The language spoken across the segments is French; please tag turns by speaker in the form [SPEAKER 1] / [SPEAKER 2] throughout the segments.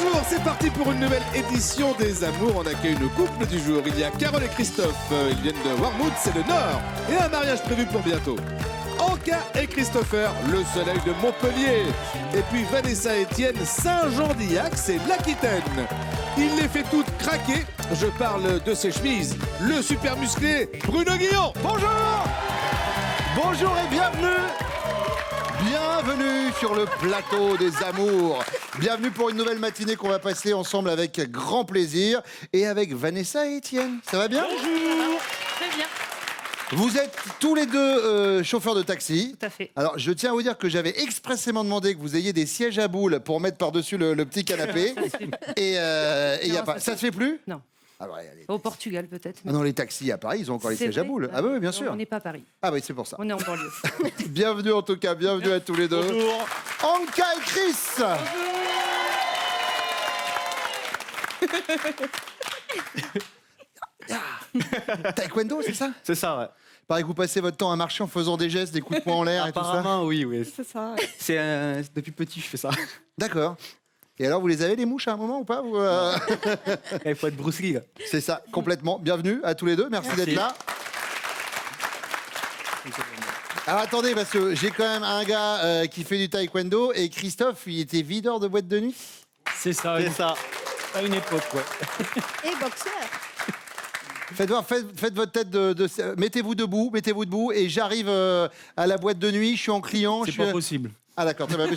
[SPEAKER 1] Bonjour, c'est parti pour une nouvelle édition des Amours. On accueille le couple du jour. Il y a Carole et Christophe. Ils viennent de Warmouth, c'est le Nord. Et un mariage prévu pour bientôt. Anka et Christopher, le soleil de Montpellier. Et puis Vanessa et Étienne, Saint-Jean-d'Illac, c'est l'Aquitaine. Il les fait toutes craquer. Je parle de ses chemises. Le super musclé, Bruno Guillon. Bonjour.
[SPEAKER 2] Bonjour et bienvenue. Bienvenue sur le plateau des Amours. Bienvenue pour une nouvelle matinée qu'on va passer ensemble avec grand plaisir. Et avec Vanessa et Étienne. Ça va bien?
[SPEAKER 3] Bonjour. Très bien.
[SPEAKER 2] Vous êtes tous les deux chauffeurs de taxi.
[SPEAKER 3] Tout à fait.
[SPEAKER 2] Alors, je tiens à vous dire que j'avais expressément demandé que vous ayez des sièges à boules pour mettre par-dessus le petit canapé. Et y a pas... Ça se fait plus?
[SPEAKER 3] Non.
[SPEAKER 2] Ah ouais, allez.
[SPEAKER 3] Au Portugal, peut-être.
[SPEAKER 2] Ah non, les taxis à Paris, ils ont encore les
[SPEAKER 3] C'est
[SPEAKER 2] sièges à
[SPEAKER 3] vrai.
[SPEAKER 2] boules. Ah oui, bien
[SPEAKER 3] Non,
[SPEAKER 2] sûr.
[SPEAKER 3] on n'est pas à Paris.
[SPEAKER 2] Ah oui, c'est pour ça.
[SPEAKER 3] On est en banlieue.
[SPEAKER 2] Bienvenue en tout cas, bienvenue à tous les deux.
[SPEAKER 4] Bonjour.
[SPEAKER 2] Anka et Chris. Taekwondo, c'est ça?
[SPEAKER 4] C'est ça, ouais.
[SPEAKER 2] Pareil que vous passez votre temps à marcher en faisant des gestes, des coups de poing en l'air et tout ça.
[SPEAKER 4] Apparemment, oui.
[SPEAKER 3] C'est ça.
[SPEAKER 4] C'est depuis petit, je fais ça.
[SPEAKER 2] D'accord. Et alors, vous les avez les mouches à un moment ou pas ou
[SPEAKER 4] Il faut être Bruce Lee, là.
[SPEAKER 2] C'est ça, complètement. Bienvenue à tous les deux, merci d'être là. Alors attendez, parce que j'ai quand même un gars qui fait du taekwondo et Christophe, il était videur de boîte de nuit.
[SPEAKER 5] C'est ça,
[SPEAKER 4] C'est ça.
[SPEAKER 5] à une époque, ouais.
[SPEAKER 6] Et boxeur.
[SPEAKER 2] Faites votre tête mettez-vous debout et j'arrive à la boîte de nuit, je suis en client.
[SPEAKER 5] C'est
[SPEAKER 2] je
[SPEAKER 5] pas
[SPEAKER 2] suis...
[SPEAKER 5] possible.
[SPEAKER 2] Ah d'accord, très bien.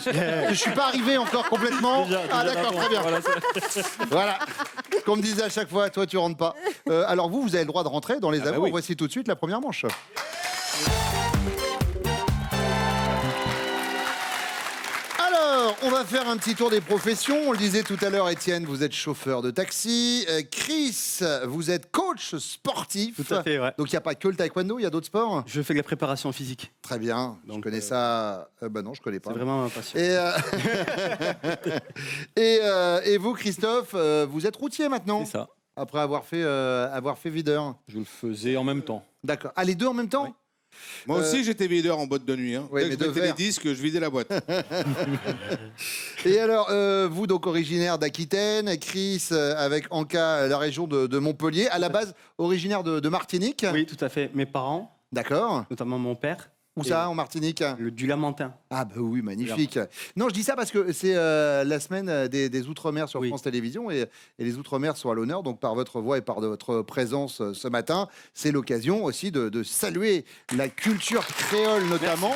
[SPEAKER 2] Je suis pas arrivé encore complètement. Ah d'accord, très bien. Voilà. Comme me disait à chaque fois, toi tu rentres pas. Alors vous avez le droit de rentrer dans les amours.
[SPEAKER 1] oui.
[SPEAKER 2] Voici tout de suite la première manche. Alors, on va faire un petit tour des professions. On le disait tout à l'heure, Étienne, vous êtes chauffeur de taxi. Chris, vous êtes coach sportif.
[SPEAKER 4] Tout à fait, ouais.
[SPEAKER 2] Donc il n'y a pas que le taekwondo, il y a d'autres sports.
[SPEAKER 4] Je fais de la préparation physique.
[SPEAKER 2] Très bien.
[SPEAKER 4] Donc,
[SPEAKER 2] je connais ça. Bah non, je connais pas.
[SPEAKER 4] C'est vraiment ma passion.
[SPEAKER 2] Et vous, Christophe, vous êtes routier maintenant.
[SPEAKER 5] C'est ça.
[SPEAKER 2] Après avoir fait videur.
[SPEAKER 5] Je le faisais en même temps.
[SPEAKER 2] D'accord. Ah, les deux en même temps?
[SPEAKER 5] Oui.
[SPEAKER 1] Moi aussi, j'étais videur en boîte de nuit.
[SPEAKER 2] Oui,
[SPEAKER 1] Dès
[SPEAKER 2] mais
[SPEAKER 1] que je
[SPEAKER 2] de
[SPEAKER 1] mettais les
[SPEAKER 2] verre.
[SPEAKER 1] disques, je vidais la boîte.
[SPEAKER 2] Et alors, vous, donc originaire d'Aquitaine, Chris, avec Anka, la région de Montpellier, à la base originaire de Martinique.
[SPEAKER 4] Oui, tout à fait. Mes parents,
[SPEAKER 2] D'accord.
[SPEAKER 4] notamment mon père.
[SPEAKER 2] Où
[SPEAKER 4] Et
[SPEAKER 2] ça, en Martinique?
[SPEAKER 4] Du Lamentin.
[SPEAKER 2] Ah bah oui, magnifique. Non, je dis ça parce que c'est la semaine des Outre-mer sur
[SPEAKER 4] Oui.
[SPEAKER 2] France Télévisions et les Outre-mer sont à l'honneur. Donc par votre voix et par votre présence ce matin, c'est l'occasion aussi de saluer la culture créole notamment.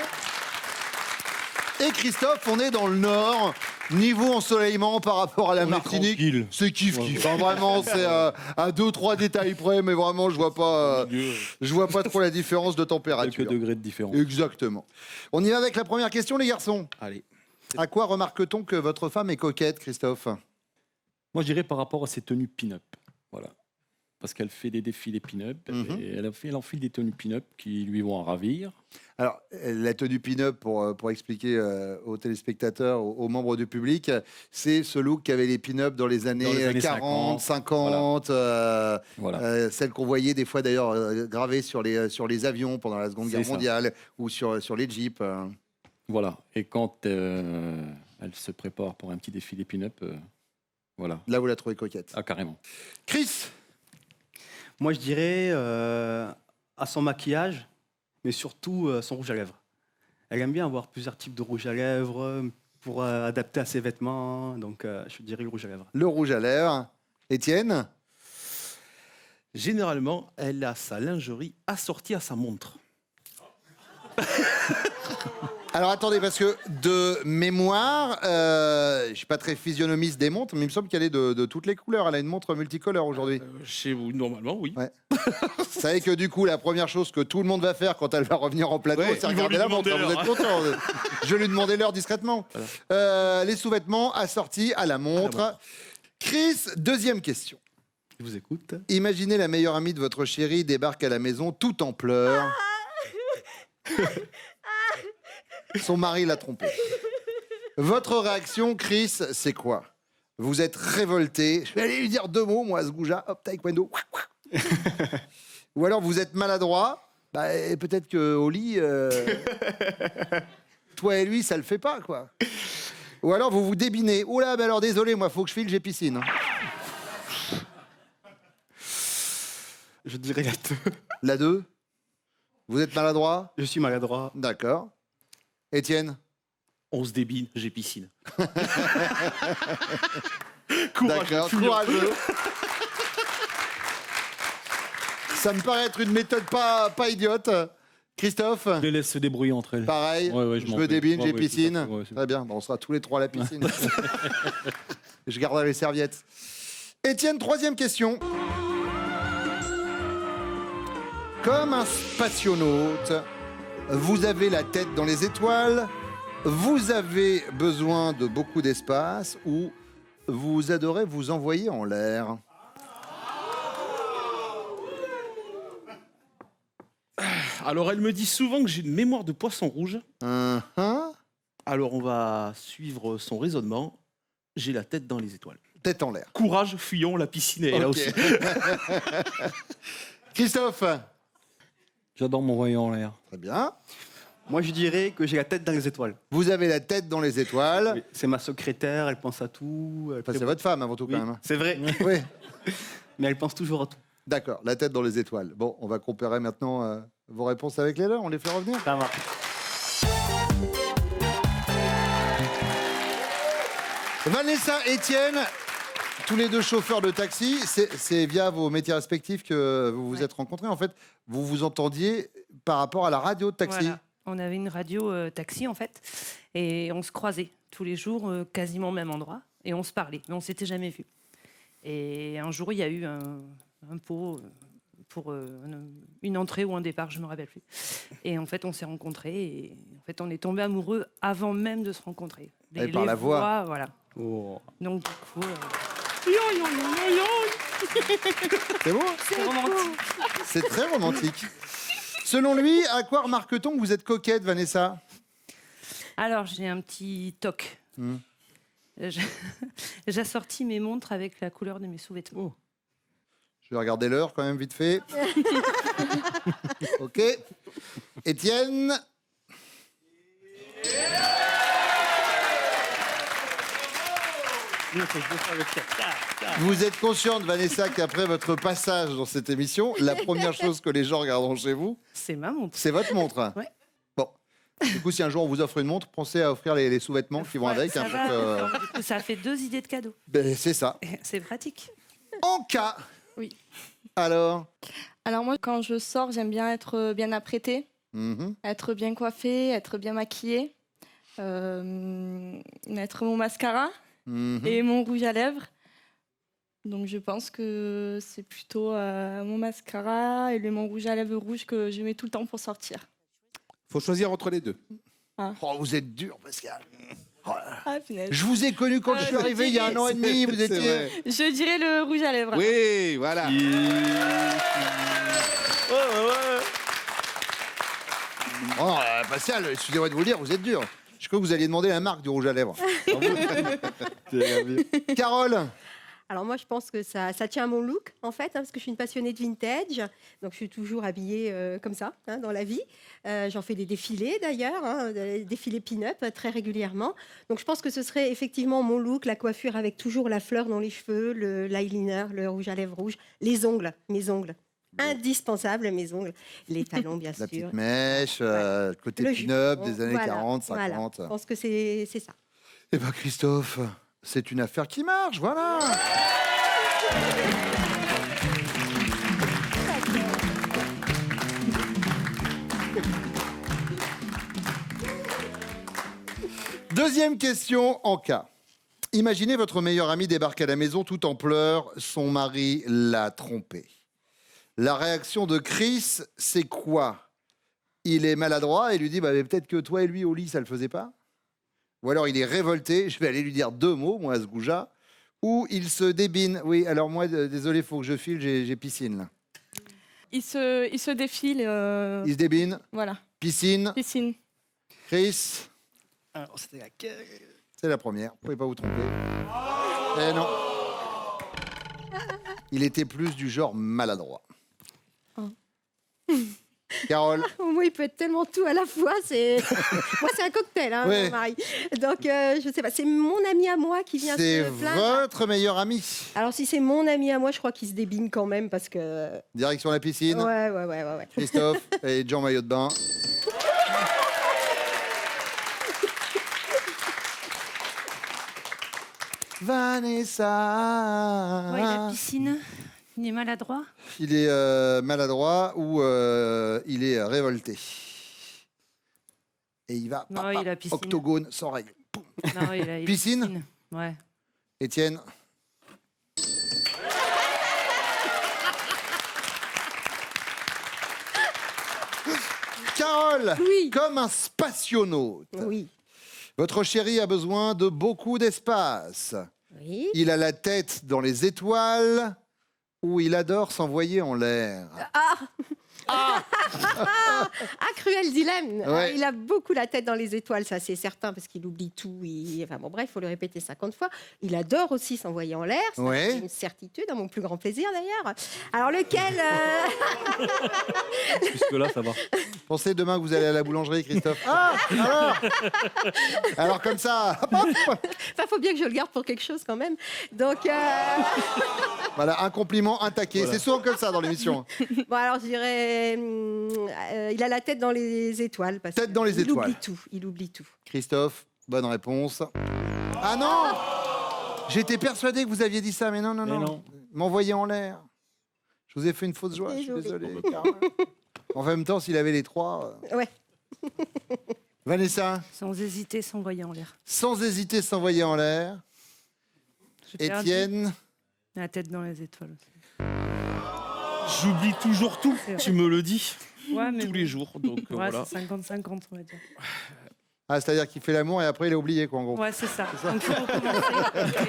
[SPEAKER 2] Et Christophe, on est dans le Nord. Niveau ensoleillement par rapport à la
[SPEAKER 5] On est
[SPEAKER 2] Martinique,
[SPEAKER 5] tranquille.
[SPEAKER 2] c'est kiff-kiff. Hein, vraiment, c'est à 2-3 détails près, mais vraiment, je vois pas trop la différence de température.
[SPEAKER 5] Quelques degrés de différence.
[SPEAKER 2] Exactement. On y va avec la première question, les garçons.
[SPEAKER 5] Allez.
[SPEAKER 2] À quoi remarque-t-on que votre femme est coquette, Christophe?
[SPEAKER 5] Moi, je dirais par rapport à ses tenues pin-up. Voilà. Parce qu'elle fait des défilés pin-up. Et elle enfile des tenues pin-up qui lui vont en ravir.
[SPEAKER 2] Alors, la tenue pin-up, pour expliquer aux téléspectateurs, aux membres du public, c'est ce look qu'avaient les pin-up dans les années 40, 50,
[SPEAKER 5] Voilà.
[SPEAKER 2] celle qu'on voyait des fois d'ailleurs gravée sur les avions pendant la Seconde
[SPEAKER 5] C'est
[SPEAKER 2] Guerre
[SPEAKER 5] ça.
[SPEAKER 2] mondiale ou sur les jeeps.
[SPEAKER 5] Voilà. Et quand elle se prépare pour un petit défilé pin-up, voilà.
[SPEAKER 2] Là, vous la trouvez coquette.
[SPEAKER 5] Ah, carrément.
[SPEAKER 2] Chris?
[SPEAKER 4] Moi, je dirais à son maquillage, mais surtout son rouge à lèvres. Elle aime bien avoir plusieurs types de rouge à lèvres pour adapter à ses vêtements. Donc, je dirais le rouge à lèvres.
[SPEAKER 2] Le rouge à lèvres. Étienne?
[SPEAKER 7] Généralement, elle a sa lingerie assortie à sa montre.
[SPEAKER 2] Alors attendez, parce que de mémoire, je suis pas très physionomiste des montres, mais il me semble qu'elle est de toutes les couleurs. Elle a une montre multicolore aujourd'hui.
[SPEAKER 7] Chez vous, normalement, oui.
[SPEAKER 2] Ouais. Vous savez que du coup, la première chose que tout le monde va faire quand elle va revenir en plateau,
[SPEAKER 1] Ouais,
[SPEAKER 2] c'est
[SPEAKER 7] ils vont
[SPEAKER 2] regarder
[SPEAKER 7] lui
[SPEAKER 2] la montre.
[SPEAKER 7] demander
[SPEAKER 2] Vous êtes
[SPEAKER 7] l'heure.
[SPEAKER 2] content? Je vais lui demander l'heure discrètement. Les sous-vêtements assortis à la montre. Chris, deuxième question.
[SPEAKER 4] Je vous écoute.
[SPEAKER 2] Imaginez la meilleure amie de votre chérie débarque à la maison tout en pleurs. Son mari l'a trompée. Votre réaction, Chris, c'est quoi? Vous êtes révolté. Je vais aller lui dire 2 mots, moi, à ce goujat. Hop, taekwondo. Ou alors vous êtes maladroit. Bah, et peut-être qu'au lit, toi et lui, ça le fait pas, quoi. Ou alors vous vous débinez. Oula, mais alors désolé, moi, faut que je file, j'ai piscine.
[SPEAKER 4] Je dirais la 2.
[SPEAKER 2] La 2. Vous êtes maladroit?
[SPEAKER 4] Je suis maladroit.
[SPEAKER 2] D'accord. Étienne?
[SPEAKER 7] On se débine, j'ai piscine.
[SPEAKER 2] D'accord, courageux. Ça me paraît être une méthode pas idiote. Christophe?
[SPEAKER 5] Je les laisse se débrouiller entre elles.
[SPEAKER 2] Pareil,
[SPEAKER 5] Ouais, je
[SPEAKER 2] je
[SPEAKER 5] m'en
[SPEAKER 2] me
[SPEAKER 5] fais.
[SPEAKER 2] débine,
[SPEAKER 5] Ouais,
[SPEAKER 2] j'ai
[SPEAKER 5] ouais,
[SPEAKER 2] piscine.
[SPEAKER 5] tout à fait, ouais, c'est
[SPEAKER 2] Très bien, bon, on sera tous les trois à la piscine. Je garderai les serviettes. Étienne, troisième question. Comme un spationaute, vous avez la tête dans les étoiles, vous avez besoin de beaucoup d'espace ou vous adorez vous envoyer en l'air.
[SPEAKER 7] Alors, elle me dit souvent que j'ai une mémoire de poisson rouge.
[SPEAKER 2] Hein.
[SPEAKER 7] Alors, on va suivre son raisonnement. J'ai la tête dans les étoiles.
[SPEAKER 2] Tête en l'air.
[SPEAKER 7] Courage, fuyons, la piscine est là
[SPEAKER 2] Ok.
[SPEAKER 7] aussi.
[SPEAKER 2] Christophe?
[SPEAKER 5] J'adore m'envoyer en l'air.
[SPEAKER 2] Très bien.
[SPEAKER 4] Moi, je dirais que j'ai la tête dans les étoiles.
[SPEAKER 2] Vous avez la tête dans les étoiles.
[SPEAKER 4] Oui, c'est ma secrétaire, elle pense à tout.
[SPEAKER 2] Enfin, c'est votre femme avant tout
[SPEAKER 4] Oui,
[SPEAKER 2] quand même.
[SPEAKER 4] c'est vrai.
[SPEAKER 2] Oui.
[SPEAKER 4] Mais elle pense toujours à tout.
[SPEAKER 2] D'accord, la tête dans les étoiles. Bon, on va comparer maintenant vos réponses avec les leurs. On les fait revenir.
[SPEAKER 4] Ça va.
[SPEAKER 2] Vanessa, Étienne, tous les deux chauffeurs de taxi, c'est via vos métiers respectifs que vous vous êtes rencontrés. En fait, vous vous entendiez par rapport à la radio de taxi.
[SPEAKER 3] Voilà. On avait une radio taxi en fait, et on se croisait tous les jours, quasiment au même endroit, et on se parlait, mais on s'était jamais vus. Et un jour, il y a eu un pot pour une entrée ou un départ, je me rappelle plus. Et en fait, on s'est rencontrés, et en fait, on est tombés amoureux avant même de se rencontrer.
[SPEAKER 2] Et par la voix.
[SPEAKER 3] voilà.
[SPEAKER 4] Oh.
[SPEAKER 3] Donc du coup,
[SPEAKER 2] C'est beau,
[SPEAKER 3] c'est romantique.
[SPEAKER 2] c'est très romantique. Selon lui, à quoi remarque-t-on que vous êtes coquette, Vanessa?
[SPEAKER 3] Alors, j'ai un petit toc.
[SPEAKER 2] Hmm.
[SPEAKER 3] J'assortis mes montres avec la couleur de mes sous-vêtements.
[SPEAKER 2] Je vais regarder l'heure quand même vite fait. Ok. Étienne? Vous êtes consciente, Vanessa, qu'après votre passage dans cette émission, la première chose que les gens regarderont chez vous,
[SPEAKER 3] C'est ma montre.
[SPEAKER 2] c'est votre montre.
[SPEAKER 3] Ouais.
[SPEAKER 2] Bon. Du coup, si un jour on vous offre une montre, pensez à offrir les sous-vêtements qui vont
[SPEAKER 3] Ouais,
[SPEAKER 2] avec.
[SPEAKER 3] ça
[SPEAKER 2] hein,
[SPEAKER 3] va.
[SPEAKER 2] pour que-
[SPEAKER 3] Du coup, ça fait 2 idées de cadeaux.
[SPEAKER 2] Ben, c'est ça.
[SPEAKER 3] C'est pratique.
[SPEAKER 2] En cas.
[SPEAKER 6] Oui.
[SPEAKER 2] Alors.
[SPEAKER 6] Alors moi, quand je sors, j'aime bien être bien apprêtée,
[SPEAKER 2] Mhm.
[SPEAKER 6] être bien coiffée, être bien maquillée, mettre mon mascara
[SPEAKER 2] Mhm.
[SPEAKER 6] et mon rouge à lèvres. Donc je pense que c'est plutôt mon mascara et mon rouge à lèvres rouge que je mets tout le temps pour sortir.
[SPEAKER 1] Faut choisir entre les deux.
[SPEAKER 2] Oh, vous êtes dur, Pascal. Oh là là.
[SPEAKER 6] Ah, punaise.
[SPEAKER 2] Je vous ai connu quand je suis
[SPEAKER 6] je
[SPEAKER 2] arrivé il y a un an et demi. Vous
[SPEAKER 1] C'est
[SPEAKER 2] étiez.
[SPEAKER 1] vrai.
[SPEAKER 6] Je dirais le rouge à lèvres.
[SPEAKER 1] Oui, voilà.
[SPEAKER 2] Oh, Pascal, excusez-moi de vous le dire, vous êtes dur. Je crois que vous alliez demander la marque du rouge à lèvres. Carole.
[SPEAKER 8] Alors moi, je pense que ça tient à mon look, en fait, parce que je suis une passionnée de vintage. Donc, je suis toujours habillée comme ça, dans la vie. J'en fais des défilés, d'ailleurs, des défilés pin-up très régulièrement. Donc, je pense que ce serait effectivement mon look, la coiffure avec toujours la fleur dans les cheveux, l'eyeliner, le rouge à lèvres rouge, les ongles, mes ongles. Indispensable, mes ongles. Les talons, bien
[SPEAKER 2] La
[SPEAKER 8] sûr.
[SPEAKER 2] petite mèche, côté
[SPEAKER 8] Le
[SPEAKER 2] pin-up
[SPEAKER 8] jupon,
[SPEAKER 2] des années
[SPEAKER 8] voilà,
[SPEAKER 2] 40,
[SPEAKER 8] voilà.
[SPEAKER 2] 50.
[SPEAKER 8] Je pense que c'est ça.
[SPEAKER 2] Eh bien, Christophe, c'est une affaire qui marche, voilà. Deuxième question en cas. Imaginez votre meilleur ami débarque à la maison tout en pleurs, son mari l'a trompé. La réaction de Chris, c'est quoi? Il est maladroit et lui dit bah, mais peut-être que toi et lui au lit, ça le faisait pas? Ou alors il est révolté, je vais aller lui dire 2 mots, moi, à ce goujat. Ou il se débine. Oui, alors moi, désolé, il faut que je file, j'ai piscine là.
[SPEAKER 6] Il se défile.
[SPEAKER 2] Il se débine,
[SPEAKER 6] Voilà,
[SPEAKER 2] piscine,
[SPEAKER 6] piscine.
[SPEAKER 2] Chris,
[SPEAKER 4] Alors, c'était laquelle?
[SPEAKER 2] c'est la première, vous pouvez pas vous tromper. Eh non. Il était plus du genre maladroit. Carole.
[SPEAKER 8] Moi, il peut être tellement tout à la fois. Moi, c'est un cocktail, hein,
[SPEAKER 2] Ouais.
[SPEAKER 8] mon mari. Donc, je sais pas. C'est mon ami à moi qui vient
[SPEAKER 2] C'est
[SPEAKER 8] se plaindre.
[SPEAKER 2] votre meilleur ami.
[SPEAKER 8] Alors, si c'est mon ami à moi, je crois qu'il se débine quand même parce que.
[SPEAKER 2] Direction la piscine.
[SPEAKER 8] Ouais.
[SPEAKER 2] Christophe et Jean maillot de bain. Vanessa.
[SPEAKER 3] Ouais, la piscine, il est maladroit.
[SPEAKER 2] Il est maladroit ou il est révolté. Et il va
[SPEAKER 3] Non, il a piscine.
[SPEAKER 2] octogone sans règle.
[SPEAKER 3] Non, il a
[SPEAKER 2] Piscine.
[SPEAKER 3] Ouais.
[SPEAKER 2] Étienne. Carole,
[SPEAKER 8] Oui.
[SPEAKER 2] comme un spationaute,
[SPEAKER 8] Oui.
[SPEAKER 2] votre chéri a besoin de beaucoup d'espace.
[SPEAKER 8] Oui.
[SPEAKER 2] Il a la tête dans les étoiles ou il adore s'envoyer en l'air.
[SPEAKER 8] Ah, cruel dilemme.
[SPEAKER 2] Ouais.
[SPEAKER 8] Il a beaucoup la tête dans les étoiles, ça c'est certain, parce qu'il oublie tout. Enfin bon, bref, il faut le répéter 50 fois. Il adore aussi s'envoyer en l'air, ça,
[SPEAKER 2] Ouais.
[SPEAKER 8] c'est une certitude, à mon plus grand plaisir d'ailleurs. Alors lequel
[SPEAKER 5] Jusque-là, ça va.
[SPEAKER 2] Pensez demain que vous allez à la boulangerie, Christophe. Ah, alors comme ça, hop, hop.
[SPEAKER 8] Enfin, faut bien que je le garde pour quelque chose quand même. Donc,
[SPEAKER 2] Voilà, un compliment, un taquet.
[SPEAKER 5] Voilà.
[SPEAKER 2] C'est souvent comme ça dans l'émission.
[SPEAKER 8] bon, alors je dirais, il a la tête dans les étoiles. Parce
[SPEAKER 2] Tête dans les
[SPEAKER 8] il
[SPEAKER 2] étoiles.
[SPEAKER 8] oublie tout, il oublie tout.
[SPEAKER 2] Christophe, bonne réponse. Ah non, j'étais persuadé que vous aviez dit ça, mais non, non,
[SPEAKER 5] Mais
[SPEAKER 2] non.
[SPEAKER 5] non.
[SPEAKER 2] M'envoyer en l'air. Je vous ai fait une fausse joie, je suis
[SPEAKER 8] Désolée.
[SPEAKER 2] désolé. Carole. En même temps, s'il avait les trois.
[SPEAKER 8] Ouais.
[SPEAKER 2] Vanessa,
[SPEAKER 3] Sans hésiter, s'envoyer en l'air.
[SPEAKER 2] sans hésiter, s'envoyer en l'air.
[SPEAKER 3] J'ai perdu
[SPEAKER 2] Étienne,
[SPEAKER 3] la tête dans les étoiles.
[SPEAKER 7] J'oublie toujours tout.
[SPEAKER 3] C'est vrai.
[SPEAKER 7] Tu me le dis
[SPEAKER 3] Ouais, mais
[SPEAKER 7] tous les jours. Donc
[SPEAKER 3] Ouais,
[SPEAKER 7] voilà.
[SPEAKER 3] c'est 50-50, on va dire.
[SPEAKER 2] c'est-à-dire qu'il fait l'amour et après il a oublié, quoi, en gros.
[SPEAKER 3] Ouais, c'est ça. Donc, il faut recommencer.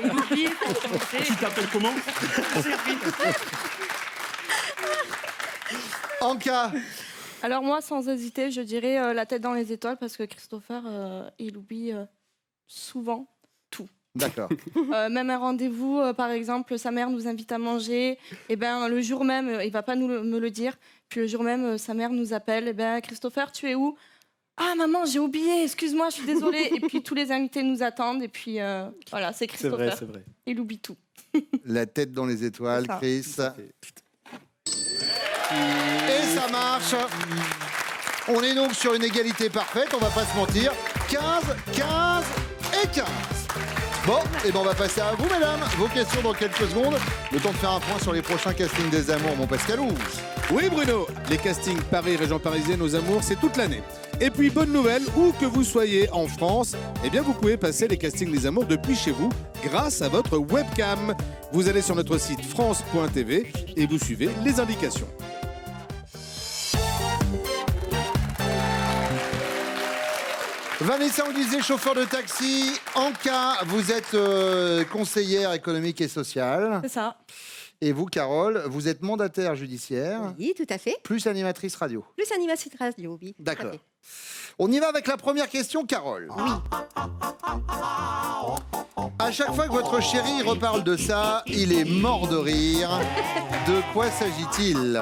[SPEAKER 3] Et il oublie, il faut
[SPEAKER 7] Tu
[SPEAKER 3] recommencer.
[SPEAKER 7] t'appelles comment
[SPEAKER 3] C'est lui.
[SPEAKER 2] Anka,
[SPEAKER 6] Alors moi, sans hésiter, je dirais la tête dans les étoiles parce que Christopher, il oublie souvent.
[SPEAKER 2] d'accord.
[SPEAKER 6] Même un rendez-vous, par exemple, sa mère nous invite à manger, et ben le jour même, il va pas me le dire. Puis le jour même, sa mère nous appelle, et ben Christopher, tu es où? Ah maman, j'ai oublié, excuse-moi, je suis désolée. Et puis tous les invités nous attendent, et puis voilà, c'est
[SPEAKER 5] C'est vrai,
[SPEAKER 6] Christopher.
[SPEAKER 5] c'est vrai.
[SPEAKER 6] Il oublie tout.
[SPEAKER 2] La tête dans les étoiles,
[SPEAKER 6] C'est ça.
[SPEAKER 2] Chris. Et ça marche. On est donc sur une égalité parfaite, on va pas se mentir. 15, 15 et 15. Bon, et ben on va passer à vous, mesdames. Vos questions dans quelques secondes. Le temps de faire un point sur les prochains castings des amours, mon Pascalou.
[SPEAKER 1] Oui Bruno, les castings Paris, région parisienne aux amours, c'est toute l'année. Et puis bonne nouvelle, où que vous soyez en France, eh bien vous pouvez passer les castings des amours depuis chez vous grâce à votre webcam. Vous allez sur notre site france.tv et vous suivez les indications.
[SPEAKER 2] Vanessa, on disait chauffeur de taxi. Anka, vous êtes conseillère économique et sociale.
[SPEAKER 6] C'est ça.
[SPEAKER 2] Et vous, Carole, vous êtes mandataire judiciaire,
[SPEAKER 8] Oui, tout à fait.
[SPEAKER 2] plus animatrice radio.
[SPEAKER 8] Plus animation de radio, oui. tout à
[SPEAKER 2] D'accord.
[SPEAKER 8] fait.
[SPEAKER 2] On y va avec la première question, Carole. Oui. À chaque fois que votre chéri reparle de ça, il est mort de rire. De quoi s'agit-il?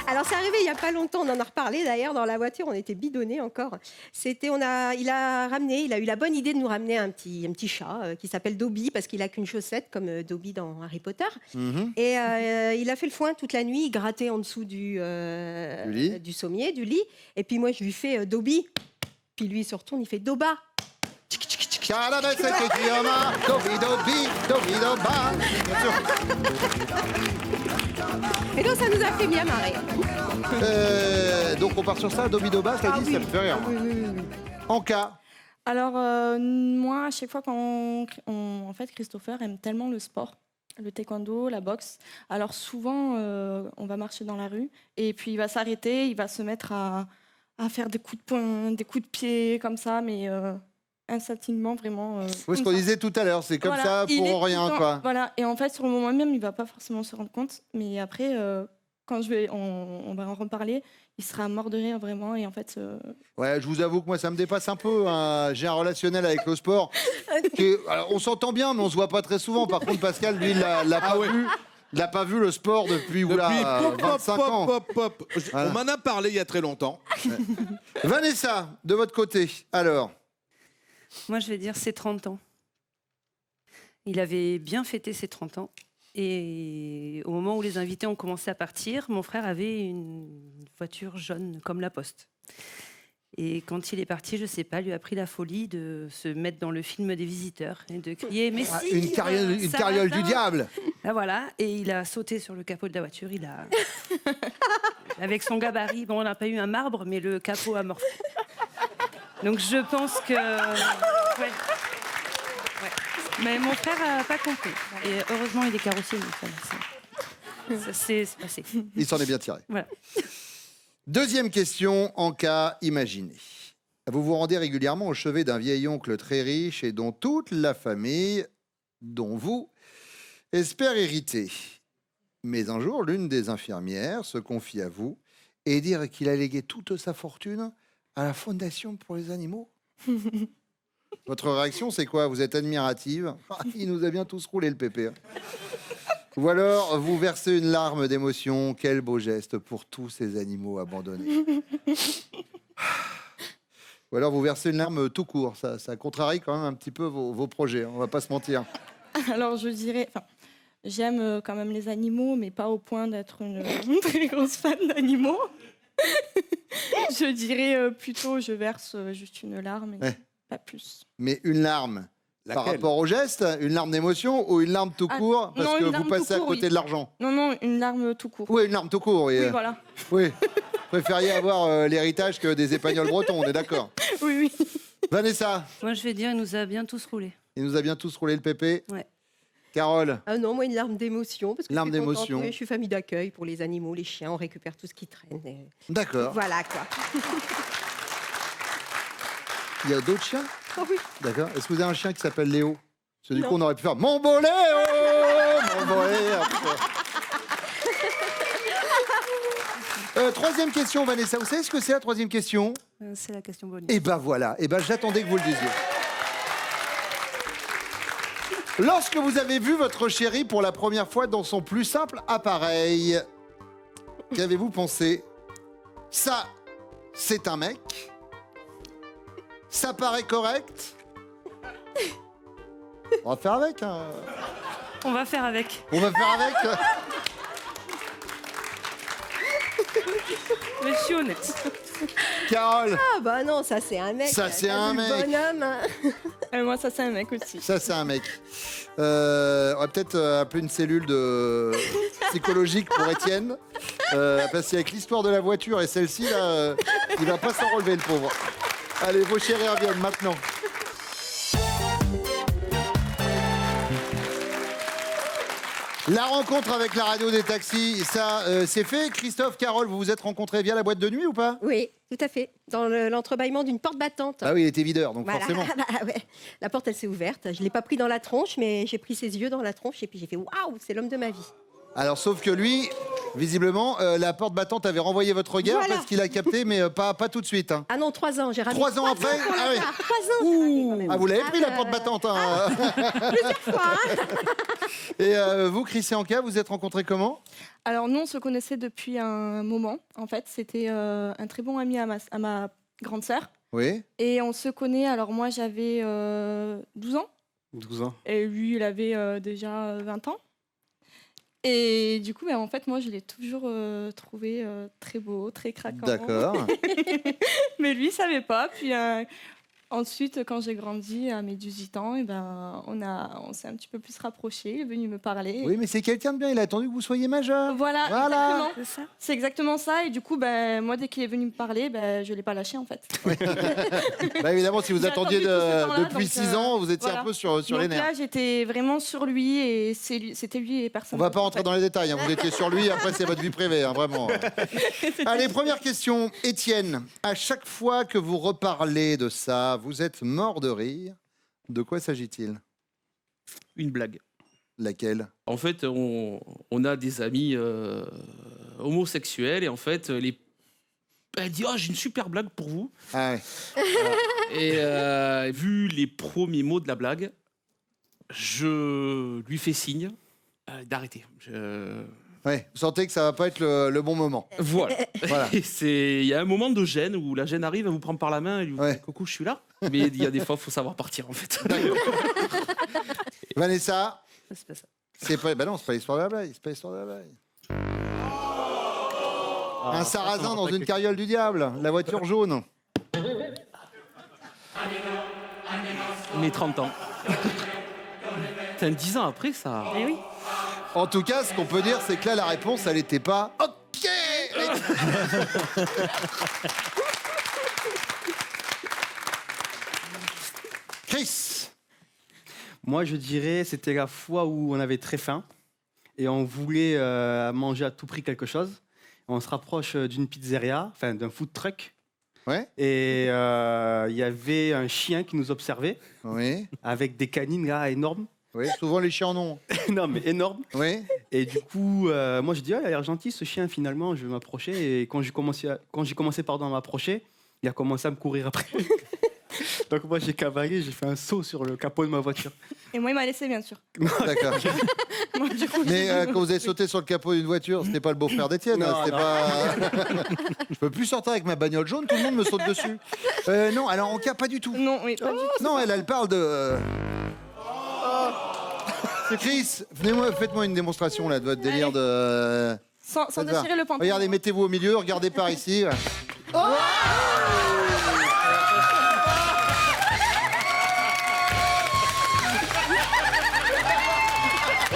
[SPEAKER 8] Alors c'est arrivé il n'y a pas longtemps, on en a reparlé d'ailleurs dans la voiture, on était bidonnés encore. Il a eu la bonne idée de nous ramener un petit chat qui s'appelle Dobby parce qu'il a qu'une chaussette comme Dobby dans Harry Potter. Et il a fait le foin toute la nuit, il grattait en dessous du sommier, du lit. Et puis moi je lui fais Dobby, puis lui il se retourne, il fait Doba.
[SPEAKER 2] Dobby, Dobby, Dobby, Doba. Bien sûr.
[SPEAKER 8] Et donc ça nous a fait bien marrer.
[SPEAKER 2] Donc on part sur ça, Dobby Doba, ça dit, ça me fait rire.
[SPEAKER 8] Oui, oui, oui.
[SPEAKER 2] Anka,
[SPEAKER 6] Alors moi, à chaque fois en fait, Christopher aime tellement le sport, le taekwondo, la boxe. Alors souvent, on va marcher dans la rue et puis il va s'arrêter, il va se mettre à faire des coups de poing, des coups de pied comme ça, mais instantanément vraiment.
[SPEAKER 2] oui, ce
[SPEAKER 6] comme
[SPEAKER 2] qu'on
[SPEAKER 6] ça.
[SPEAKER 2] disait tout à l'heure, c'est comme
[SPEAKER 6] Voilà,
[SPEAKER 2] ça
[SPEAKER 6] il est tout
[SPEAKER 2] pour
[SPEAKER 6] le
[SPEAKER 2] rien,
[SPEAKER 6] temps-
[SPEAKER 2] quoi.
[SPEAKER 6] Voilà, et en fait, sur le moment même, il va pas forcément se rendre compte, mais après, quand on va en reparler, il sera mort de rire vraiment, et en fait.
[SPEAKER 2] Ouais, je vous avoue que moi, ça me dépasse un peu. Hein. J'ai un relationnel avec le sport. Alors, on s'entend bien, mais on se voit pas très souvent. Par contre, Pascal, lui, il l'a pas vu. Il n'a pas vu le sport depuis
[SPEAKER 1] Depuis
[SPEAKER 2] 25 ans.
[SPEAKER 1] On m'en a parlé il y a très longtemps.
[SPEAKER 2] Vanessa, de votre côté, alors.
[SPEAKER 3] Moi, je vais dire ses 30 ans. Il avait bien fêté ses 30 ans. Et au moment où les invités ont commencé à partir, mon frère avait une voiture jaune comme la Poste. Et quand il est parti, je ne sais pas, lui a pris la folie de se mettre dans le film des visiteurs et de crier « Mais si,
[SPEAKER 2] Une carriole du diable.
[SPEAKER 3] Ah, voilà, et il a sauté sur le capot de la voiture. Avec son gabarit, bon, on n'a pas eu un marbre, mais le capot a morflé. Donc je pense que... Ouais. Mais mon frère n'a pas compris. Et heureusement, il est carrossier. Ça s'est passé.
[SPEAKER 2] Il s'en est bien tiré.
[SPEAKER 3] Voilà.
[SPEAKER 2] Deuxième question, en cas imaginé. Vous vous rendez régulièrement au chevet d'un vieil oncle très riche et dont toute la famille, dont vous, espère hériter. Mais un jour, l'une des infirmières se confie à vous et dire qu'il a légué toute sa fortune à la Fondation pour les animaux. Votre réaction, c'est quoi? Vous êtes admirative. Il nous a bien tous roulé le pépé. Ou alors, vous versez une larme d'émotion. Quel beau geste pour tous ces animaux abandonnés. Ou alors, vous versez une larme tout court. Ça contrarie quand même un petit peu vos projets. On va pas se mentir.
[SPEAKER 6] Alors, je dirais... J'aime quand même les animaux, mais pas au point d'être une très grosse fan d'animaux. Je dirais plutôt, je verse juste une larme, et pas plus.
[SPEAKER 2] Mais une larme par
[SPEAKER 1] Laquelle?
[SPEAKER 2] rapport au geste, une larme d'émotion ou une larme tout court parce
[SPEAKER 6] non,
[SPEAKER 2] que
[SPEAKER 6] une
[SPEAKER 2] vous
[SPEAKER 6] larme
[SPEAKER 2] passez
[SPEAKER 6] tout
[SPEAKER 2] à
[SPEAKER 6] court,
[SPEAKER 2] côté
[SPEAKER 6] oui.
[SPEAKER 2] de l'argent?
[SPEAKER 6] Non, une larme tout court.
[SPEAKER 2] Oui, une larme tout court.
[SPEAKER 6] Oui, voilà.
[SPEAKER 2] Oui. Préfériez avoir l'héritage que des épagnols bretons, on est d'accord.
[SPEAKER 6] Oui.
[SPEAKER 2] Vanessa,
[SPEAKER 3] Moi, je vais dire, il nous a bien tous roulé.
[SPEAKER 2] il nous a bien tous roulé le pépé.
[SPEAKER 3] Ouais.
[SPEAKER 2] Carole,
[SPEAKER 8] Ah non, moi, une larme d'émotion. Parce que
[SPEAKER 2] Larme
[SPEAKER 8] je suis contente,
[SPEAKER 2] d'émotion.
[SPEAKER 8] oui, je suis famille d'accueil pour les animaux, les chiens, on récupère tout ce qui traîne. Et
[SPEAKER 2] d'accord.
[SPEAKER 8] voilà, quoi.
[SPEAKER 2] Il y a d'autres chiens?
[SPEAKER 8] Oh oui.
[SPEAKER 2] D'accord. Est-ce que vous avez un chien qui s'appelle Léo? Parce que du
[SPEAKER 8] Non.
[SPEAKER 2] coup, on aurait pu faire Mon beau Léo! Mon beau Léo! Troisième question, Vanessa. Vous savez ce que c'est la troisième question?
[SPEAKER 3] C'est la question bonus.
[SPEAKER 2] Eh ben voilà. Eh ben j'attendais que vous le disiez. Lorsque vous avez vu votre chéri pour la première fois dans son plus simple appareil, qu'avez-vous pensé? Ça, c'est un mec. Ça paraît correct. On va faire avec. Hein.
[SPEAKER 3] On va faire avec.
[SPEAKER 2] On va faire avec.
[SPEAKER 3] Mais je suis honnête.
[SPEAKER 2] Carole,
[SPEAKER 8] Ah bah non, ça c'est un mec.
[SPEAKER 2] Ça, c'est
[SPEAKER 8] T'as
[SPEAKER 2] un
[SPEAKER 8] vu le
[SPEAKER 2] mec.
[SPEAKER 8] bonhomme.
[SPEAKER 6] Moi, ça, c'est un mec aussi.
[SPEAKER 2] ça c'est un mec. On va peut-être appeler une cellule psychologique pour Étienne. Parce qu'avec l'histoire de la voiture et celle-ci, là, il va pas s'en relever le pauvre. Allez, vos chéris reviennent maintenant. La rencontre avec la radio des taxis, ça c'est fait. Christophe, Carole, vous vous êtes rencontrés via la boîte de nuit ou pas?
[SPEAKER 8] Oui, tout à fait. Dans l'entrebâillement d'une porte battante.
[SPEAKER 2] Ah oui, il était videur, donc
[SPEAKER 8] Voilà.
[SPEAKER 2] forcément.
[SPEAKER 8] Ah bah ouais. La porte, elle s'est ouverte. Je ne l'ai pas pris dans la tronche, mais j'ai pris ses yeux dans la tronche et puis j'ai fait waouh, c'est l'homme de ma vie.
[SPEAKER 2] Alors, sauf que lui, visiblement, la porte battante avait renvoyé votre regard
[SPEAKER 8] Voilà.
[SPEAKER 2] parce qu'il a capté, mais pas tout de suite. Hein.
[SPEAKER 8] Ah non, 3 ans, j'ai ramené
[SPEAKER 2] 3 ans après?
[SPEAKER 8] pour
[SPEAKER 2] Ah
[SPEAKER 8] le
[SPEAKER 2] oui.
[SPEAKER 8] faire. 3 ans, j'ai ramené quand même.
[SPEAKER 2] Ah, vous l'avez pris la
[SPEAKER 8] ouais,
[SPEAKER 2] porte
[SPEAKER 8] ouais,
[SPEAKER 2] battante. Hein.
[SPEAKER 8] Plusieurs fois. Hein.
[SPEAKER 2] Et vous, Chris et Anka, vous êtes rencontrés comment?
[SPEAKER 6] Alors, nous, on se connaissait depuis un moment. En fait, c'était un très bon ami à ma grande sœur.
[SPEAKER 2] Oui.
[SPEAKER 6] Et on se connaît, alors moi, j'avais 12 ans.
[SPEAKER 4] 12 ans.
[SPEAKER 6] Et lui, il avait déjà 20 ans. Et du coup, en fait, moi, je l'ai toujours trouvé très beau, très craquant.
[SPEAKER 2] D'accord.
[SPEAKER 6] Mais lui, il savait pas. Puis ensuite, quand j'ai grandi à mes 18 ans, et ben, on s'est un petit peu plus rapprochés. Il est venu me parler.
[SPEAKER 2] Oui, mais c'est quelqu'un de bien. Il a attendu que vous soyez majeur.
[SPEAKER 6] Voilà,
[SPEAKER 2] Voilà.
[SPEAKER 6] exactement. C'est exactement ça. Et du coup, moi, dès qu'il est venu me parler, je ne l'ai pas lâché, en fait.
[SPEAKER 2] Bah, évidemment, si vous
[SPEAKER 6] J'ai
[SPEAKER 2] attendiez
[SPEAKER 6] attendu tout ce temps-là,
[SPEAKER 2] depuis
[SPEAKER 6] donc,
[SPEAKER 2] 6 ans, vous étiez
[SPEAKER 6] voilà.
[SPEAKER 2] un peu sur les
[SPEAKER 6] Donc
[SPEAKER 2] nerfs.
[SPEAKER 6] là, j'étais vraiment sur lui et c'était lui et personne
[SPEAKER 2] On va
[SPEAKER 6] d'autre,
[SPEAKER 2] pas
[SPEAKER 6] en
[SPEAKER 2] rentrer
[SPEAKER 6] fait.
[SPEAKER 2] dans les détails. Hein. Vous étiez sur lui. Après, c'est votre vie privée, hein, vraiment. Allez, première question. Étienne, à chaque fois que vous reparlez de ça, vous êtes mort de rire. De quoi s'agit-il?
[SPEAKER 7] Une blague.
[SPEAKER 2] Laquelle?
[SPEAKER 7] En fait, on a des amis homosexuels et en fait, elle dit j'ai une super blague pour vous.
[SPEAKER 2] Ah ouais.
[SPEAKER 7] Et vu les premiers mots de la blague, je lui fais signe. d'arrêter.
[SPEAKER 2] Ouais, vous sentez que ça va pas être le bon moment.
[SPEAKER 7] Voilà.
[SPEAKER 2] Voilà.
[SPEAKER 7] Il y a un moment de gêne où la gêne arrive, elle vous prend par la main et lui dit
[SPEAKER 2] Ouais.
[SPEAKER 7] coucou, je suis là. Mais il y a des fois, il faut savoir partir en fait.
[SPEAKER 2] Vanessa,
[SPEAKER 3] C'est pas ça.
[SPEAKER 2] c'est pas. Bah non, c'est pas l'histoire de la blague. C'est pas l'histoire de la blague. Un sarrasin dans une carriole du diable, la voiture jaune.
[SPEAKER 7] Mais 30 ans. Putain, 10 ans après, ça.
[SPEAKER 3] Eh oui.
[SPEAKER 2] En tout cas, ce qu'on peut dire, c'est que là, la réponse, elle était pas. Ok. Chris.
[SPEAKER 4] Moi, je dirais c'était la fois où on avait très faim et on voulait manger à tout prix quelque chose. On se rapproche d'une pizzeria, enfin d'un food truck.
[SPEAKER 2] Ouais.
[SPEAKER 4] Et il y avait un chien qui nous observait
[SPEAKER 2] Oui.
[SPEAKER 4] avec des canines là énormes.
[SPEAKER 2] Oui. Souvent les chiens en ont.
[SPEAKER 4] Non, mais énormes.
[SPEAKER 2] Oui.
[SPEAKER 4] Et du coup, moi, je dis, ah, il a l'air gentil ce chien finalement. Je vais m'approcher. Et quand j'ai commencé à m'approcher, il a commencé à me courir après. Donc moi, j'ai cavalé, j'ai fait un saut sur le capot de ma voiture.
[SPEAKER 6] Et moi, il m'a laissé, bien sûr.
[SPEAKER 2] D'accord.
[SPEAKER 6] Moi, du coup,
[SPEAKER 2] Mais quand vous avez sauté sur le capot d'une voiture, c'était pas le beau-frère d'Étienne.
[SPEAKER 4] Non,
[SPEAKER 2] C'était
[SPEAKER 4] non.
[SPEAKER 2] pas. Je peux plus sortir avec ma bagnole jaune, tout le monde me saute dessus. Non, alors en cas, pas du tout.
[SPEAKER 6] non, oui, pas du tout.
[SPEAKER 2] Non, elle parle de. Chris, faites-moi une démonstration là de votre délire de.
[SPEAKER 6] Sans
[SPEAKER 2] Faites
[SPEAKER 6] déchirer
[SPEAKER 2] voir.
[SPEAKER 6] le pantalon.
[SPEAKER 2] Regardez, mettez-vous au milieu, regardez par ici.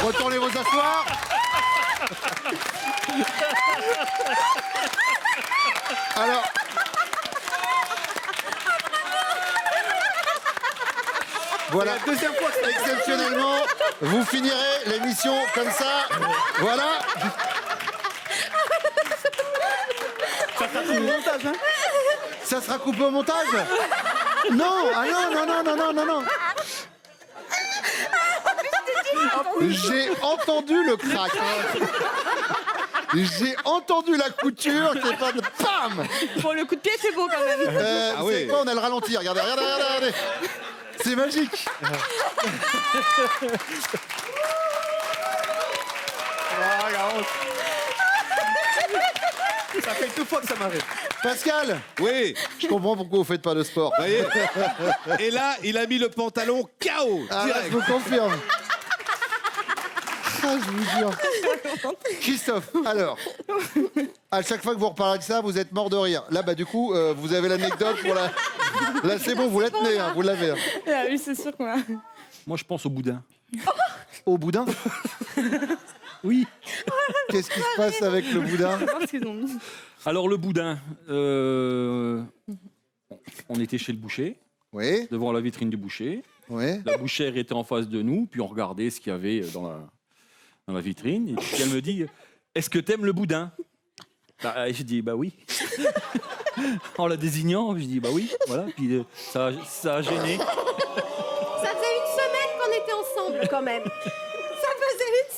[SPEAKER 2] Retournez vous asseoir. Alors. Voilà, deuxième fois, exceptionnellement, vous finirez l'émission comme ça. Voilà. Ça sera coupé au montage. Non, ah non. J'ai entendu le crack. J'ai entendu la couture, c'est pas de PAM.
[SPEAKER 6] Bon, le coup de pied, c'est beau quand même.
[SPEAKER 1] Ah oui.
[SPEAKER 2] C'est quoi, on a le ralenti, regardez. C'est magique.
[SPEAKER 4] Ça fait 2 fois que ça m'arrive.
[SPEAKER 2] Pascal,
[SPEAKER 1] Oui.
[SPEAKER 2] je comprends pourquoi vous faites pas de sport.
[SPEAKER 1] Vous voyez. Et là, il a mis le pantalon KO.
[SPEAKER 2] Ah,
[SPEAKER 1] direct.
[SPEAKER 2] je vous confirme. Ah, je vous jure. Christophe, alors, à chaque fois que vous reparlez de ça, vous êtes mort de rire. Là, bah du coup, vous avez l'anecdote pour la. Là, c'est bon, vous la tenez, hein, vous l'avez. Hein.
[SPEAKER 6] Ah oui, c'est sûr qu'on a.
[SPEAKER 5] Moi, je pense au boudin.
[SPEAKER 2] Au boudin.
[SPEAKER 5] Oui.
[SPEAKER 2] Qu'est-ce qui se passe avec le boudin?
[SPEAKER 6] Je sais pas ce qu'ils ont mis.
[SPEAKER 5] Alors, le boudin, on était chez le boucher,
[SPEAKER 2] Oui,
[SPEAKER 5] devant la vitrine du boucher.
[SPEAKER 2] oui.
[SPEAKER 5] La bouchère était en face de nous, puis on regardait ce qu'il y avait dans la vitrine. Et puis elle me dit, est-ce que t'aimes le boudin? Bah, je dis, bah oui. En la désignant, je dis, bah oui. Voilà. Puis ça a gêné.
[SPEAKER 8] Ça faisait une semaine qu'on était ensemble quand même. Ça faisait une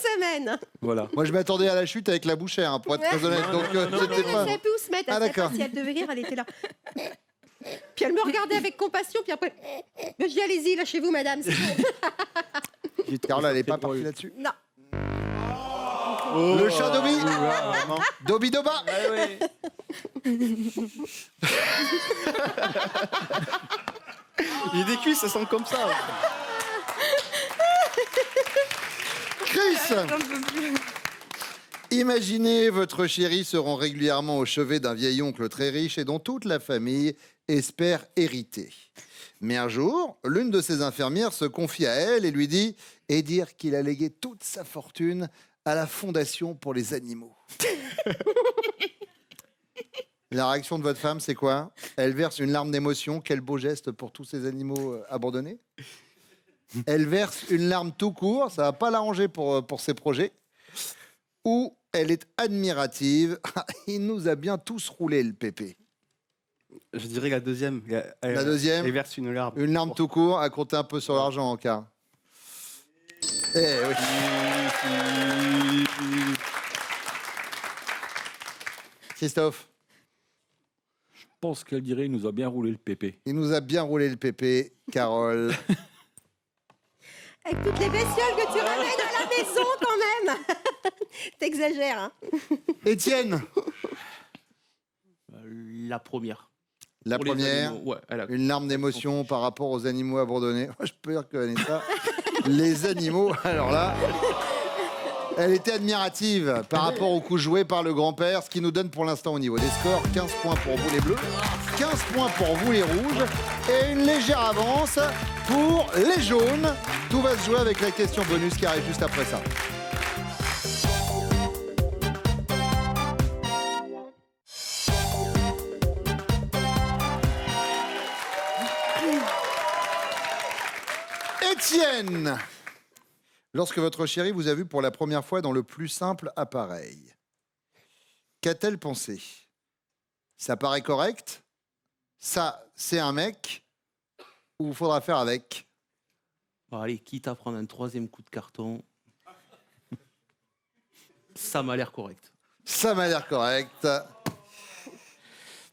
[SPEAKER 8] semaine.
[SPEAKER 5] Voilà.
[SPEAKER 2] Moi, je m'attendais à la chute avec la bouchère, hein, pour être très honnête. Donc, c'était
[SPEAKER 8] Elle
[SPEAKER 2] pas.
[SPEAKER 8] ne savait plus où se mettre.
[SPEAKER 2] Ah,
[SPEAKER 8] Elle savait pas
[SPEAKER 2] d'accord.
[SPEAKER 8] si elle devait rire, elle était là. Puis elle me regardait avec compassion, puis après, je dis allez-y, lâchez-vous, madame. c'est bon.
[SPEAKER 2] Carole, elle n'est pas partie là-dessus.
[SPEAKER 8] Non.
[SPEAKER 2] Le chat Dobby. Dobby Doba.
[SPEAKER 4] Il y a des cuisses, ça sent comme ça.
[SPEAKER 2] Chris. Imaginez votre chérie se rend régulièrement au chevet d'un vieil oncle très riche et dont toute la famille espère hériter. Mais un jour, l'une de ses infirmières se confie à elle et lui dit et dire qu'il a légué toute sa fortune à la Fondation pour les animaux. La réaction de votre femme, c'est quoi? Elle verse une larme d'émotion. Quel beau geste pour tous ces animaux abandonnés. Elle verse une larme tout court. Ça va pas l'arranger pour ses projets. Ou elle est admirative. Il nous a bien tous roulé, le pépé.
[SPEAKER 4] Je dirais la deuxième.
[SPEAKER 2] La deuxième.
[SPEAKER 4] Elle verse une larme.
[SPEAKER 2] Une larme tout court, à compter un peu sur l'argent en cas. Eh oui. Christophe,
[SPEAKER 5] Je pense qu'elle dirait, il nous a bien roulé le pépé.
[SPEAKER 2] il nous a bien roulé le pépé. Carole.
[SPEAKER 8] Avec toutes les bestioles que tu ramènes à la maison quand même. T'exagères, hein.
[SPEAKER 2] Étienne,
[SPEAKER 7] La première.
[SPEAKER 2] la
[SPEAKER 7] Pour les
[SPEAKER 2] première,
[SPEAKER 7] animaux, ouais, elle a-
[SPEAKER 2] une larme d'émotion par rapport aux animaux abandonnés. Moi, je peux dire que Vanessa, les animaux, alors là, elle était admirative par rapport au coup joué par le grand-père, ce qui nous donne pour l'instant au niveau des scores 15 points pour vous les bleus, 15 points pour vous les rouges et une légère avance pour les jaunes. Tout va se jouer avec la question bonus qui arrive juste après ça. Étienne, lorsque votre chérie vous a vu pour la première fois dans le plus simple appareil, qu'a-t-elle pensé? Ça paraît correct? Ça, c'est un mec? Ou il faudra faire avec?
[SPEAKER 7] Bon, allez, quitte à prendre un 3e coup de carton, ça m'a l'air correct.
[SPEAKER 2] Ça m'a l'air correct.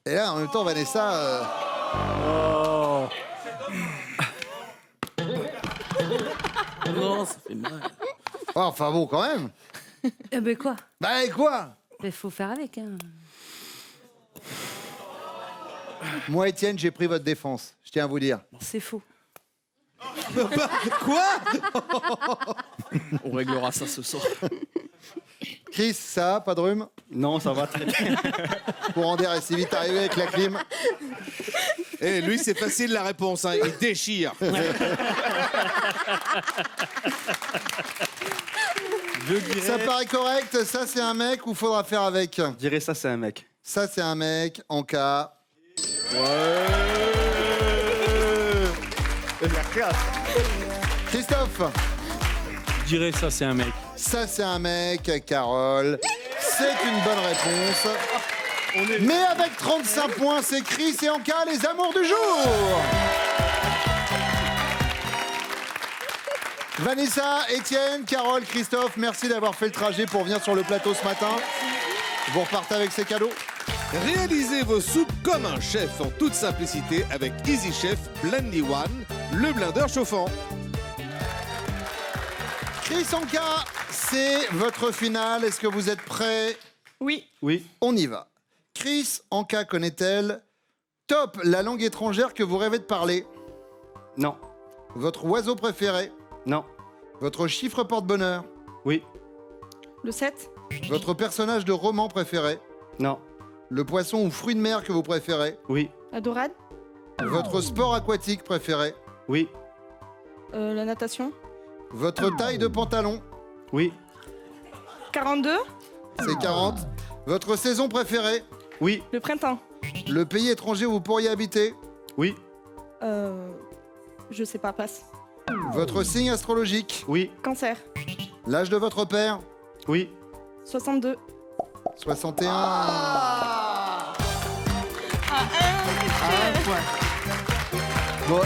[SPEAKER 2] Et là, en même temps, Vanessa...
[SPEAKER 7] Non, ça fait mal.
[SPEAKER 2] oh, enfin bon, quand même.
[SPEAKER 3] Eh ben quoi?
[SPEAKER 2] Bah, et quoi?
[SPEAKER 3] Il faut faire avec. Hein.
[SPEAKER 2] Moi, Étienne, j'ai pris votre défense. Je tiens à vous dire.
[SPEAKER 3] C'est faux.
[SPEAKER 1] Quoi?
[SPEAKER 7] On réglera ça ce soir.
[SPEAKER 2] Chris, ça va, pas de rhume?
[SPEAKER 4] Non, ça va très bien.
[SPEAKER 2] Courant d'air est si vite arrivé avec la clim.
[SPEAKER 1] Eh, lui, c'est facile la réponse, hein. Il déchire.
[SPEAKER 4] Je dirais,
[SPEAKER 2] Ça paraît correct? Ça, c'est un mec ou faudra faire avec?
[SPEAKER 4] je dirais ça, c'est un mec.
[SPEAKER 2] Ça, c'est un mec en cas.
[SPEAKER 4] La classe.
[SPEAKER 2] Christophe,
[SPEAKER 5] Je dirais ça, c'est un mec.
[SPEAKER 2] ça, c'est un mec. Carole, c'est une bonne réponse. Mais avec 35 points, c'est Chris et Anka, les amours du jour. Vanessa, Étienne, Carole, Christophe, merci d'avoir fait le trajet pour venir sur le plateau ce matin. Vous repartez avec ces cadeaux.
[SPEAKER 1] Réalisez vos soupes comme un chef en toute simplicité avec Easy Chef Blendy One, le blender chauffant.
[SPEAKER 2] Chris, Anka, c'est votre finale. Est-ce que vous êtes prêts?
[SPEAKER 6] Oui.
[SPEAKER 4] Oui.
[SPEAKER 2] On y va. Chris, Anka connaît-elle? Top, la langue étrangère que vous rêvez de parler.
[SPEAKER 4] Non.
[SPEAKER 2] Votre oiseau préféré.
[SPEAKER 4] Non.
[SPEAKER 2] Votre chiffre porte-bonheur.
[SPEAKER 4] Oui.
[SPEAKER 6] Le 7.
[SPEAKER 2] Votre personnage de roman préféré.
[SPEAKER 4] Non.
[SPEAKER 2] Le poisson ou fruit de mer que vous préférez.
[SPEAKER 4] Oui.
[SPEAKER 6] La dorade.
[SPEAKER 2] Votre sport aquatique préféré.
[SPEAKER 4] Oui.
[SPEAKER 6] La natation.
[SPEAKER 2] Votre taille de pantalon.
[SPEAKER 4] Oui.
[SPEAKER 6] 42.
[SPEAKER 2] C'est 40. Votre saison préférée.
[SPEAKER 4] Oui.
[SPEAKER 6] Le printemps.
[SPEAKER 2] Le pays étranger où vous pourriez habiter.
[SPEAKER 4] Oui.
[SPEAKER 6] Je sais pas, passe.
[SPEAKER 2] Votre signe astrologique.
[SPEAKER 4] Oui.
[SPEAKER 6] Cancer.
[SPEAKER 2] L'âge de votre père.
[SPEAKER 4] Oui.
[SPEAKER 6] 62.
[SPEAKER 2] 61. Bon,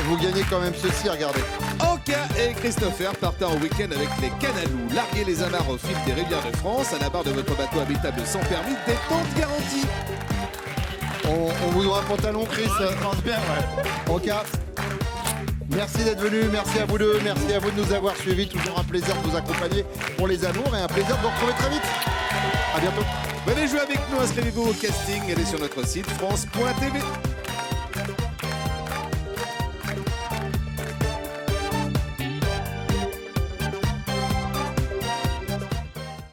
[SPEAKER 2] vous gagnez quand même ceci, regardez.
[SPEAKER 1] Anka et Christopher partent en week-end avec les Canalous. Larguez les amarres au fil des rivières de France. À la barre de votre bateau habitable sans permis, détente garantie.
[SPEAKER 2] On vous doit un pantalon, Chris.
[SPEAKER 4] Je pense bien, ouais.
[SPEAKER 2] Anka, merci d'être venu, merci à vous deux, merci à vous de nous avoir suivis. Toujours un plaisir de vous accompagner pour les amours et un plaisir de vous retrouver très vite. À bientôt.
[SPEAKER 1] Venez jouer avec nous, inscrivez-vous au casting, allez sur notre site France.tv.